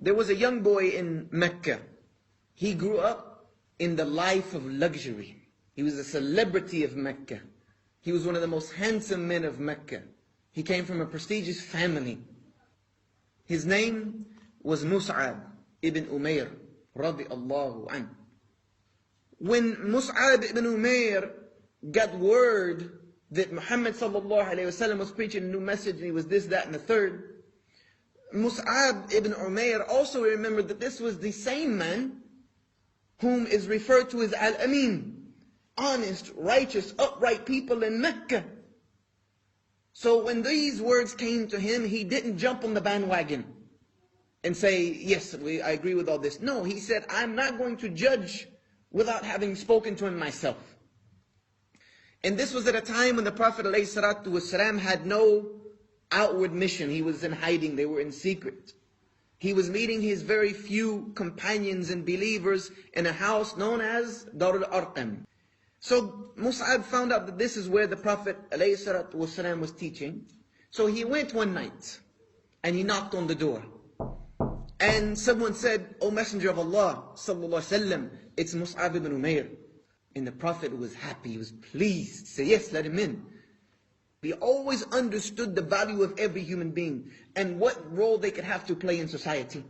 There was a young boy in Mecca. He grew up in the life of luxury. He was a celebrity of Mecca. He was one of the most handsome men of Mecca. He came from a prestigious family. His name was Mus'ab ibn Umair RA. When Mus'ab ibn Umair got word that Muhammad ﷺ was preaching a new message and he was this, that, and the third, Mus'ab ibn Umair also remembered that this was the same man whom is referred to as Al-Amin, honest, righteous, upright people in Mecca. So when these words came to him, he didn't jump on the bandwagon and say, yes, I agree with all this. No, he said, I'm not going to judge without having spoken to him myself. And this was at a time when the Prophet ﷺ had no outward mission. He was in hiding, they were in secret. He was meeting his very few companions and believers in a house known as Dar al-Arqam. So Mus'ab found out that this is where the Prophet ﷺ was teaching. So he went one night and he knocked on the door. And someone said, O Messenger of Allah ﷺ, it's Mus'ab ibn Umair. And the Prophet was happy, he was pleased. He said, yes, let him in. He always understood the value of every human being and what role they could have to play in society.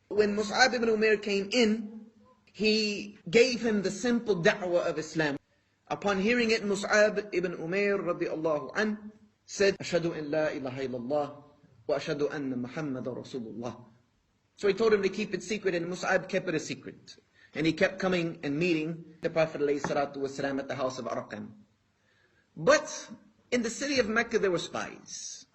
When Mus'ab ibn Umair came in, he gave him the simple da'wah of Islam. Upon hearing it, Mus'ab ibn Umair radiallahu anh said, Ashhadu an la ilaha illallah wa ashhadu anna Muhammadan Rasulullah. So he told him to keep it secret, and Mus'ab kept it a secret. And he kept coming and meeting the Prophet ﷺ at the house of Arqam. But in the city of Mecca there were spies.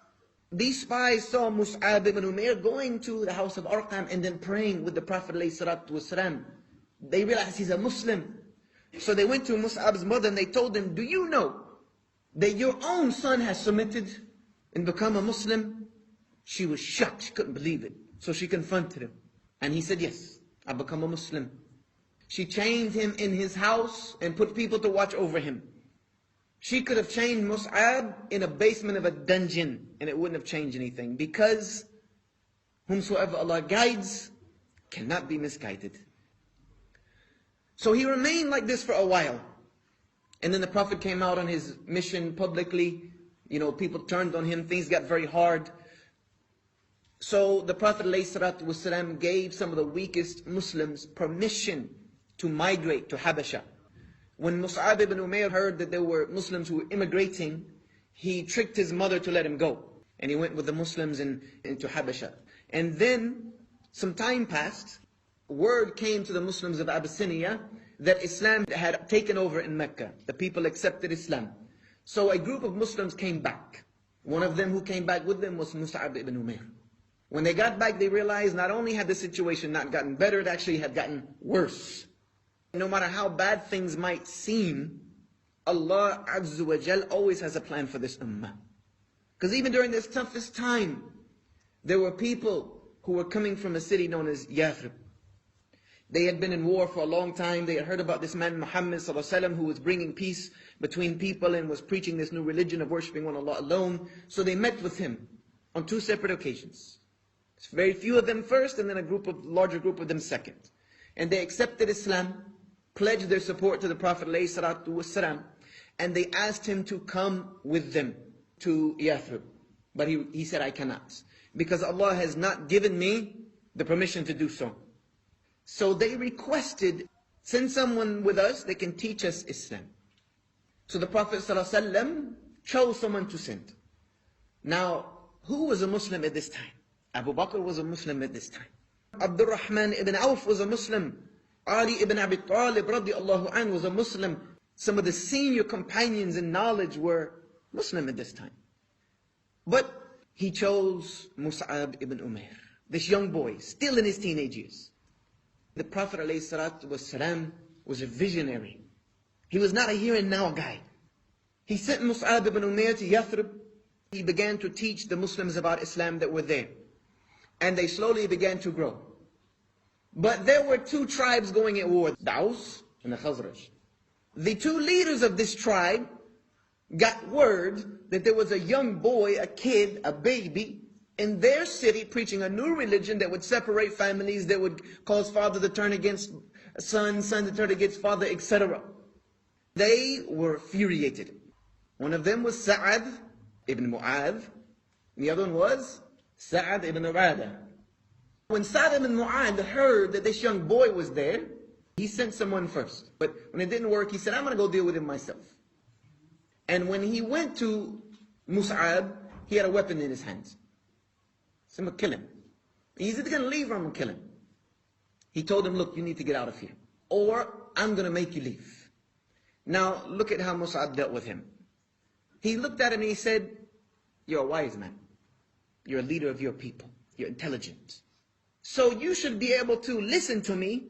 These spies saw Mus'ab ibn Umair going to the house of Arqam and then praying with the Prophet ﷺ. They realized he's a Muslim. So they went to Mus'ab's mother and they told him, do you know that your own son has submitted and become a Muslim? She was shocked, she couldn't believe it. So she confronted him. And he said, yes, I've become a Muslim. She chained him in his house and put people to watch over him. She could have chained Mus'ab in a basement of a dungeon and it wouldn't have changed anything, because whomsoever Allah guides cannot be misguided. So he remained like this for a while. And then the Prophet came out on his mission publicly. You know, people turned on him, things got very hard. So the Prophet ﷺ gave some of the weakest Muslims permission to migrate to Habasha. When Mus'ab ibn Umair heard that there were Muslims who were immigrating, he tricked his mother to let him go. And he went with the Muslims into Habasha. And then some time passed. Word came to the Muslims of Abyssinia that Islam had taken over in Mecca. The people accepted Islam. So a group of Muslims came back. One of them who came back with them was Mus'ab ibn Umair. When they got back, they realized not only had the situation not gotten better, it actually had gotten worse. No matter how bad things might seem, Allah Azza wa Jal always has a plan for this ummah. Because even during this toughest time, there were people who were coming from a city known as Yathrib. They had been in war for a long time. They had heard about this man Muhammad ﷺ, who was bringing peace between people and was preaching this new religion of worshipping one Allah alone. So they met with him on two separate occasions. Very few of them first, and then a larger group of them second. And they accepted Islam, pledged their support to the Prophet ﷺ, and they asked him to come with them to Yathrib. But he said, I cannot, because Allah has not given me the permission to do so. So they requested, send someone with us that can teach us Islam. So the Prophet ﷺ chose someone to send. Now, who was a Muslim at this time? Abu Bakr was a Muslim at this time. Abdul Rahman ibn Auf was a Muslim. Ali ibn Abi Talib radiallahu anh was a Muslim. Some of the senior companions in knowledge were Muslim at this time. But he chose Mus'ab ibn Umair, this young boy, still in his teenage years. The Prophet ﷺ was a visionary. He was not a here and now guy. He sent Mus'ab ibn Umair to Yathrib. He began to teach the Muslims about Islam that were there. And they slowly began to grow. But there were two tribes going at war, the Aus and the Khazraj. The two leaders of this tribe got word that there was a young boy, a kid, a baby, in their city preaching a new religion that would separate families, that would cause father to turn against son, son to turn against father, etc. They were infuriated. One of them was Mus'ab ibn Umair, and the other one was Mus'ab ibn Umair. When Mus'ab ibn Umair heard that this young boy was there, he sent someone first. But when it didn't work, he said, I'm going to go deal with him myself. And when he went to Mus'ab, he had a weapon in his hands. So I'm going to kill him. He's either going to leave or I'm going to kill him. He told him, look, you need to get out of here, or I'm going to make you leave. Now, look at how Mus'ab dealt with him. He looked at him and he said, you're a wise man. You're a leader of your people. You're intelligent. So you should be able to listen to me,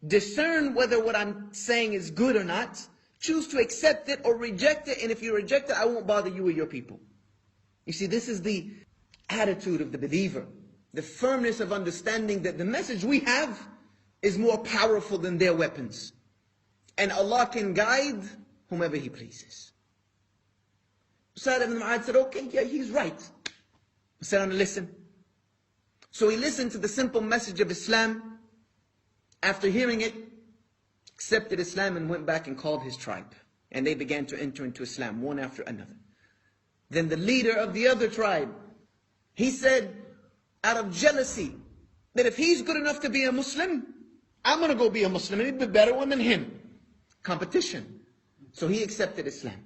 discern whether what I'm saying is good or not, choose to accept it or reject it, and if you reject it, I won't bother you or your people. You see, this is the attitude of the believer, the firmness of understanding that the message we have is more powerful than their weapons. And Allah can guide whomever He pleases. Musab ibn Umair said, okay, yeah, he's right. He said, I'm going to listen. So he listened to the simple message of Islam. After hearing it, accepted Islam and went back and called his tribe. And they began to enter into Islam, one after another. Then the leader of the other tribe, he said, out of jealousy, that if he's good enough to be a Muslim, I'm going to go be a Muslim, and he'd be a better one than him. Competition. So he accepted Islam.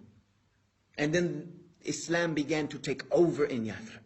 And then Islam began to take over in Yathrib.